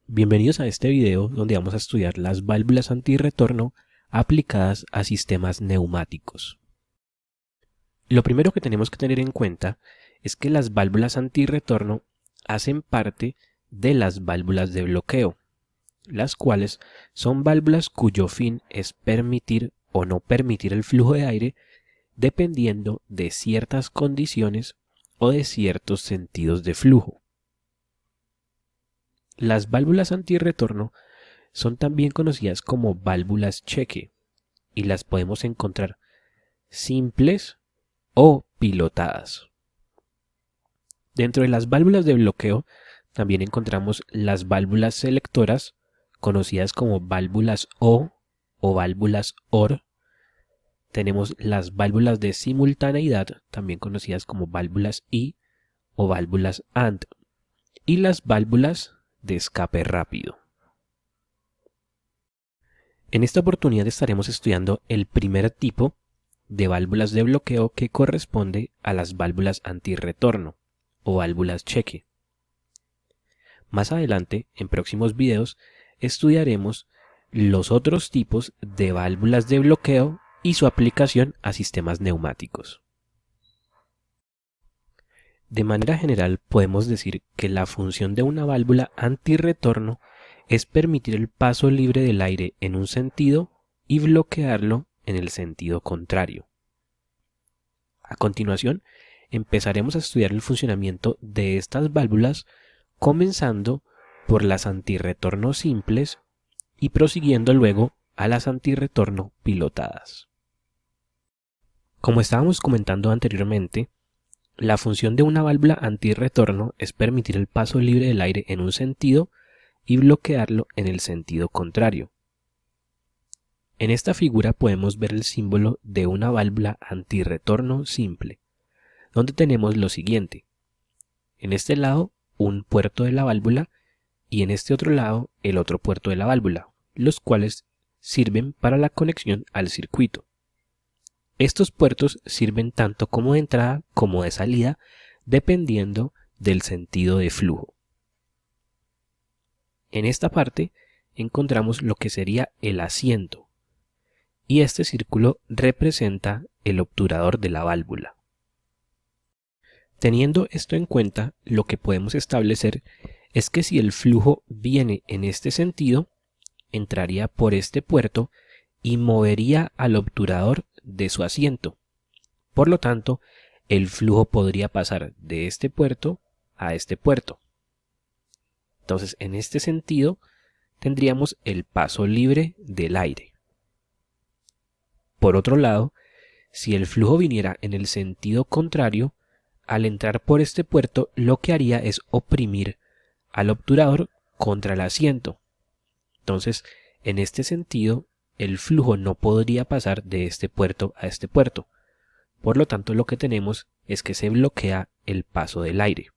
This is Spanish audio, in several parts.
Bienvenidos a este video donde vamos a estudiar las válvulas antirretorno aplicadas a sistemas neumáticos. Lo primero que tenemos que tener en cuenta es que las válvulas antirretorno hacen parte de las válvulas de bloqueo, las cuales son válvulas cuyo fin es permitir o no permitir el flujo de aire dependiendo de ciertas condiciones o de ciertos sentidos de flujo. Las válvulas antirretorno son también conocidas como válvulas cheque y las podemos encontrar simples o pilotadas. Dentro de las válvulas de bloqueo también encontramos las válvulas selectoras conocidas como válvulas O o válvulas OR. Tenemos las válvulas de simultaneidad también conocidas como válvulas I o válvulas AND y las válvulas de escape rápido. En esta oportunidad estaremos estudiando el primer tipo de válvulas de bloqueo que corresponde a las válvulas antirretorno o válvulas cheque. Más adelante, en próximos videos, estudiaremos los otros tipos de válvulas de bloqueo y su aplicación a sistemas neumáticos. De manera general, podemos decir que la función de una válvula antirretorno es permitir el paso libre del aire en un sentido y bloquearlo en el sentido contrario. A continuación, empezaremos a estudiar el funcionamiento de estas válvulas, comenzando por las antirretorno simples y prosiguiendo luego a las antirretorno pilotadas. Como estábamos comentando anteriormente, la función de una válvula antirretorno es permitir el paso libre del aire en un sentido y bloquearlo en el sentido contrario. En esta figura podemos ver el símbolo de una válvula antirretorno simple, donde tenemos lo siguiente. En este lado, un puerto de la válvula y en este otro lado, el otro puerto de la válvula, los cuales sirven para la conexión al circuito. Estos puertos sirven tanto como de entrada como de salida, dependiendo del sentido de flujo. En esta parte encontramos lo que sería el asiento, y este círculo representa el obturador de la válvula. Teniendo esto en cuenta, lo que podemos establecer es que si el flujo viene en este sentido, entraría por este puerto y movería al obturador de su asiento. Por lo tanto, el flujo podría pasar de este puerto a este puerto. Entonces, en este sentido, tendríamos el paso libre del aire. Por otro lado, si el flujo viniera en el sentido contrario, al entrar por este puerto, lo que haría es oprimir al obturador contra el asiento. Entonces, en este sentido, el flujo no podría pasar de este puerto a este puerto. Por lo tanto, lo que tenemos es que se bloquea el paso del aire.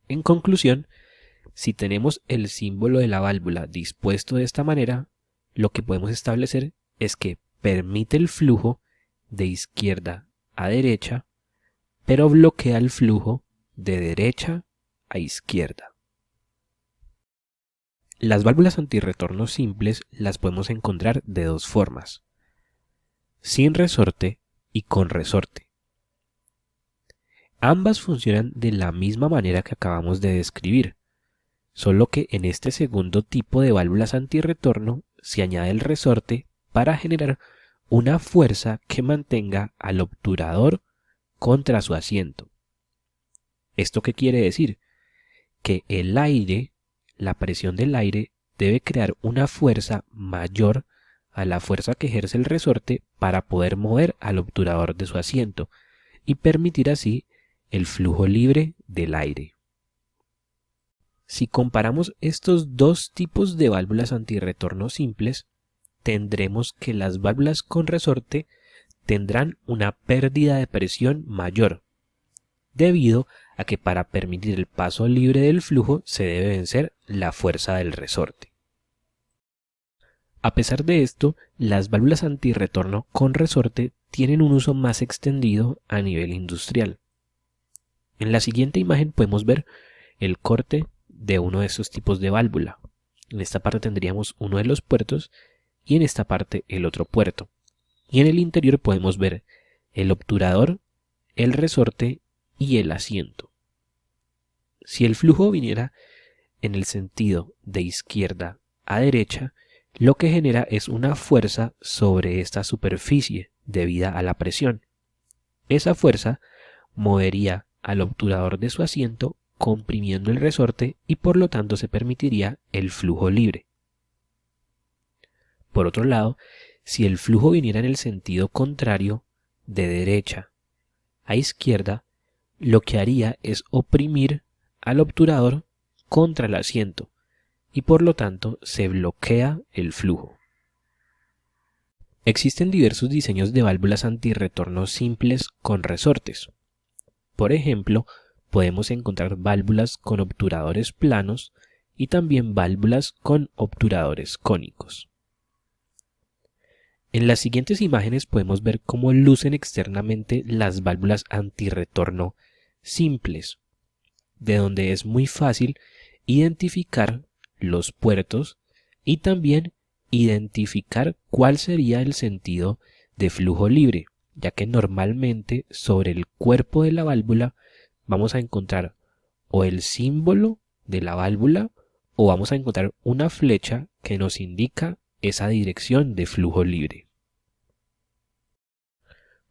En conclusión, si tenemos el símbolo de la válvula dispuesto de esta manera, lo que podemos establecer es que permite el flujo de izquierda a derecha, pero bloquea el flujo de derecha a izquierda. Las válvulas antirretorno simples las podemos encontrar de dos formas: sin resorte y con resorte. Ambas funcionan de la misma manera que acabamos de describir, solo que en este segundo tipo de válvulas antirretorno se añade el resorte para generar una fuerza que mantenga al obturador contra su asiento. ¿Esto qué quiere decir? Que el aire, la presión del aire, debe crear una fuerza mayor a la fuerza que ejerce el resorte para poder mover al obturador de su asiento y permitir así el flujo libre del aire. Si comparamos estos dos tipos de válvulas antirretorno simples, tendremos que las válvulas con resorte tendrán una pérdida de presión mayor, debido a que para permitir el paso libre del flujo se debe vencer la fuerza del resorte. A pesar de esto, las válvulas antirretorno con resorte tienen un uso más extendido a nivel industrial. En la siguiente imagen podemos ver el corte de uno de estos tipos de válvula. En esta parte tendríamos uno de los puertos y en esta parte el otro puerto. Y en el interior podemos ver el obturador, el resorte y el asiento. Si el flujo viniera en el sentido de izquierda a derecha, lo que genera es una fuerza sobre esta superficie debida a la presión. Esa fuerza movería al obturador de su asiento comprimiendo el resorte y por lo tanto se permitiría el flujo libre. Por otro lado, si el flujo viniera en el sentido contrario, de derecha a izquierda, lo que haría es oprimir al obturador contra el asiento y por lo tanto se bloquea el flujo. Existen diversos diseños de válvulas antirretorno simples con resortes. Por ejemplo, podemos encontrar válvulas con obturadores planos y también válvulas con obturadores cónicos. En las siguientes imágenes podemos ver cómo lucen externamente las válvulas antirretorno simples, de donde es muy fácil identificar los puertos y también identificar cuál sería el sentido de flujo libre, ya que normalmente sobre el cuerpo de la válvula vamos a encontrar o el símbolo de la válvula o vamos a encontrar una flecha que nos indica esa dirección de flujo libre.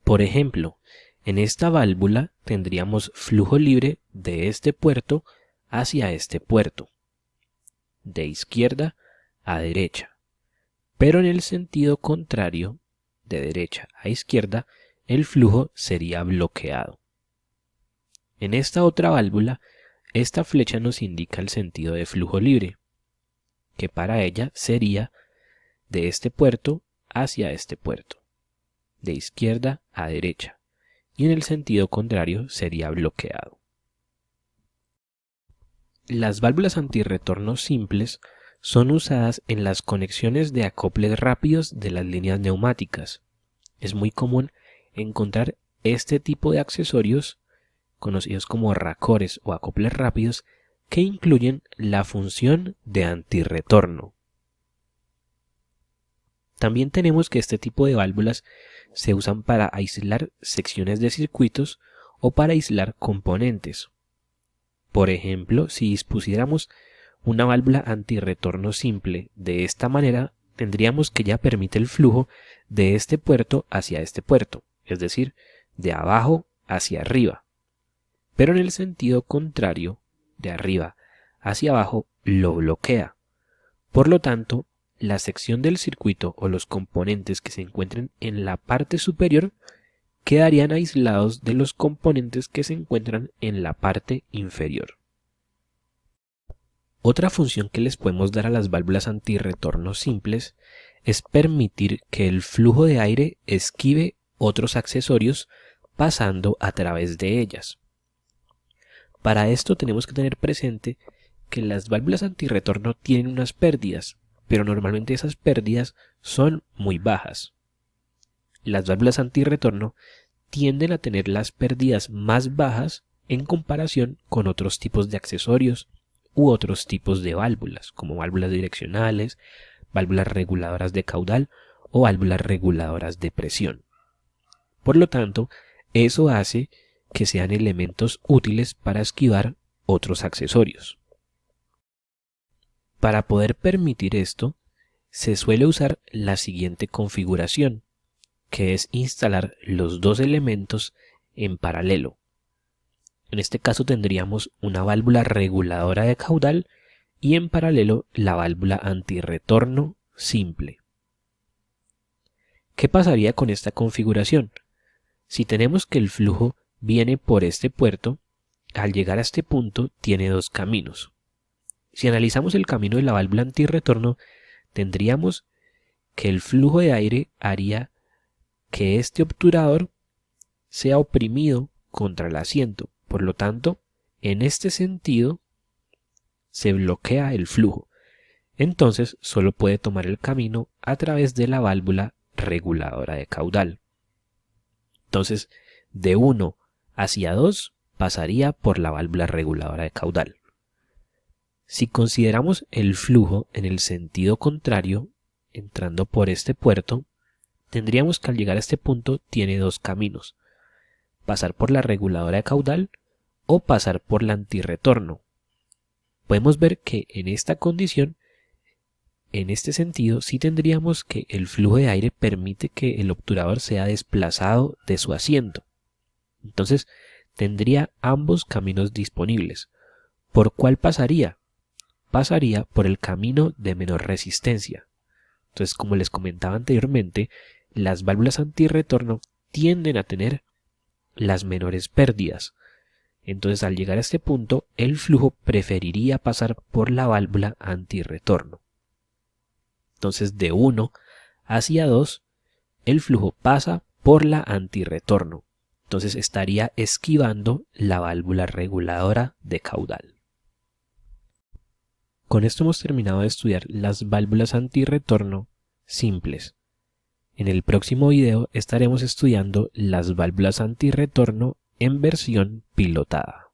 Por ejemplo, en esta válvula tendríamos flujo libre de este puerto hacia este puerto, de izquierda a derecha, pero en el sentido contrario, de derecha a izquierda, el flujo sería bloqueado. En esta otra válvula, esta flecha nos indica el sentido de flujo libre, que para ella sería de este puerto hacia este puerto, de izquierda a derecha, y en el sentido contrario sería bloqueado. Las válvulas antirretorno simples son usadas en las conexiones de acoples rápidos de las líneas neumáticas. Es muy común encontrar este tipo de accesorios conocidos como racores o acoples rápidos que incluyen la función de antirretorno. También tenemos que este tipo de válvulas se usan para aislar secciones de circuitos o para aislar componentes. Por ejemplo, si dispusiéramos una válvula antirretorno simple de esta manera, tendríamos que ya permite el flujo de este puerto hacia este puerto, es decir, de abajo hacia arriba. Pero en el sentido contrario, de arriba hacia abajo, lo bloquea. Por lo tanto, la sección del circuito o los componentes que se encuentren en la parte superior quedarían aislados de los componentes que se encuentran en la parte inferior. Otra función que les podemos dar a las válvulas antirretorno simples es permitir que el flujo de aire esquive otros accesorios pasando a través de ellas. Para esto tenemos que tener presente que las válvulas antirretorno tienen unas pérdidas, pero normalmente esas pérdidas son muy bajas. Las válvulas antirretorno tienden a tener las pérdidas más bajas en comparación con otros tipos de accesorios u otros tipos de válvulas, como válvulas direccionales, válvulas reguladoras de caudal o válvulas reguladoras de presión. Por lo tanto, eso hace que sean elementos útiles para esquivar otros accesorios. Para poder permitir esto, se suele usar la siguiente configuración, que es instalar los dos elementos en paralelo. En este caso tendríamos una válvula reguladora de caudal y en paralelo la válvula antirretorno simple. ¿Qué pasaría con esta configuración? Si tenemos que el flujo viene por este puerto, al llegar a este punto tiene dos caminos. Si analizamos el camino de la válvula antirretorno, tendríamos que el flujo de aire haría que este obturador sea oprimido contra el asiento. Por lo tanto, en este sentido se bloquea el flujo. Entonces solo puede tomar el camino a través de la válvula reguladora de caudal. Entonces, de 1 hacia 2 pasaría por la válvula reguladora de caudal. Si consideramos el flujo en el sentido contrario, entrando por este puerto, tendríamos que al llegar a este punto tiene dos caminos: pasar por la reguladora de caudal o pasar por la antirretorno. Podemos ver que en esta condición, en este sentido, sí tendríamos que el flujo de aire permite que el obturador sea desplazado de su asiento. Entonces, tendría ambos caminos disponibles. ¿Por cuál pasaría? Pasaría por el camino de menor resistencia. Entonces, como les comentaba anteriormente, las válvulas antirretorno tienden a tener las menores pérdidas. Entonces, al llegar a este punto, el flujo preferiría pasar por la válvula antirretorno. Entonces, de 1 hacia 2, el flujo pasa por la antirretorno. Entonces, estaría esquivando la válvula reguladora de caudal. Con esto hemos terminado de estudiar las válvulas antirretorno simples. En el próximo video estaremos estudiando las válvulas antirretorno en versión pilotada.